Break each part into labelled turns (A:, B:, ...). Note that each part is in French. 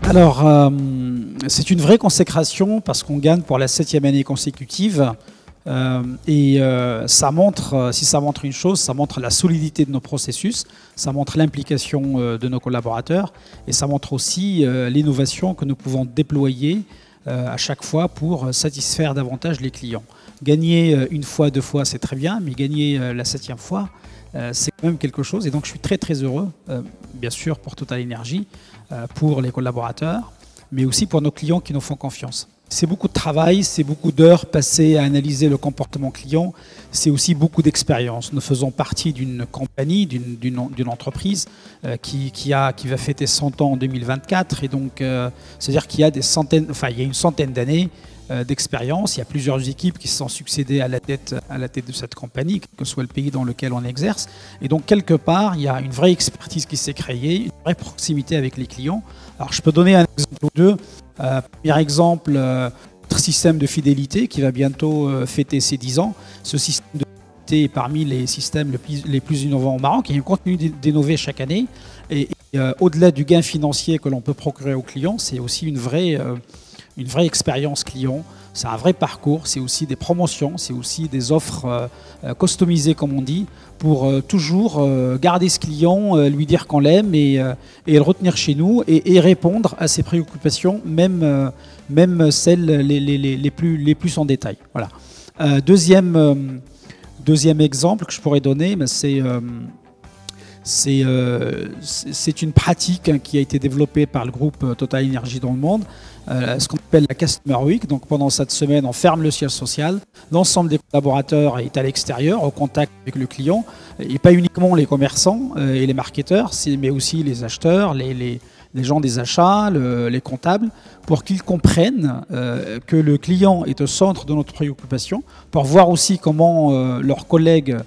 A: Alors, c'est une vraie consécration parce qu'on gagne pour la 7e année consécutive. Ça montre, si ça montre une chose, ça montre la solidité de nos processus, ça montre l'implication de nos collaborateurs et ça montre aussi l'innovation que nous pouvons déployer à chaque fois pour satisfaire davantage les clients. Gagner une fois, deux fois, c'est très bien, mais gagner la 7e fois, c'est quand même quelque chose. Et donc, je suis très très heureux, bien sûr, pour TotalEnergies, pour les collaborateurs, mais aussi pour nos clients qui nous font confiance. C'est beaucoup de travail, c'est beaucoup d'heures passées à analyser le comportement client, c'est aussi beaucoup d'expérience. Nous faisons partie d'une compagnie, d'une entreprise qui va fêter 100 ans en 2024, et donc c'est-à-dire qu'il y a il y a une centaine d'années d'expérience. Il y a plusieurs équipes qui se sont succédées à la tête de cette compagnie, quel que soit le pays dans lequel on exerce. Et donc, quelque part, il y a une vraie expertise qui s'est créée, une vraie proximité avec les clients. Alors, je peux donner un exemple ou deux. Premier exemple, notre système de fidélité qui va bientôt fêter ses 10 ans. Ce système de fidélité est parmi les systèmes les plus innovants au Maroc. Il continue d'innover chaque année. Et au-delà du gain financier que l'on peut procurer aux clients, c'est aussi une vraie expérience client, c'est un vrai parcours, c'est aussi des promotions, c'est aussi des offres customisées comme on dit, pour toujours garder ce client, lui dire qu'on l'aime et le retenir chez nous et répondre à ses préoccupations, même celles les plus en détail. Voilà. Deuxième exemple que je pourrais donner, c'est une pratique qui a été développée par le groupe TotalEnergies dans le monde, ce qu'on appelle la Customer Week. Donc pendant cette semaine, on ferme le siège social. L'ensemble des collaborateurs est à l'extérieur, au contact avec le client, et pas uniquement les commerçants et les marketeurs, mais aussi les acheteurs, les gens des achats, les comptables, pour qu'ils comprennent que le client est au centre de notre préoccupation, pour voir aussi comment leurs collègues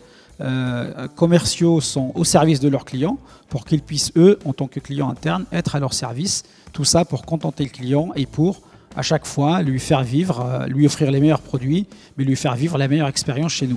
A: commerciaux sont au service de leurs clients pour qu'ils puissent, eux, en tant que clients internes, être à leur service. Tout ça pour contenter le client et pour, à chaque fois, lui faire vivre, lui offrir les meilleurs produits, mais lui faire vivre la meilleure expérience chez nous.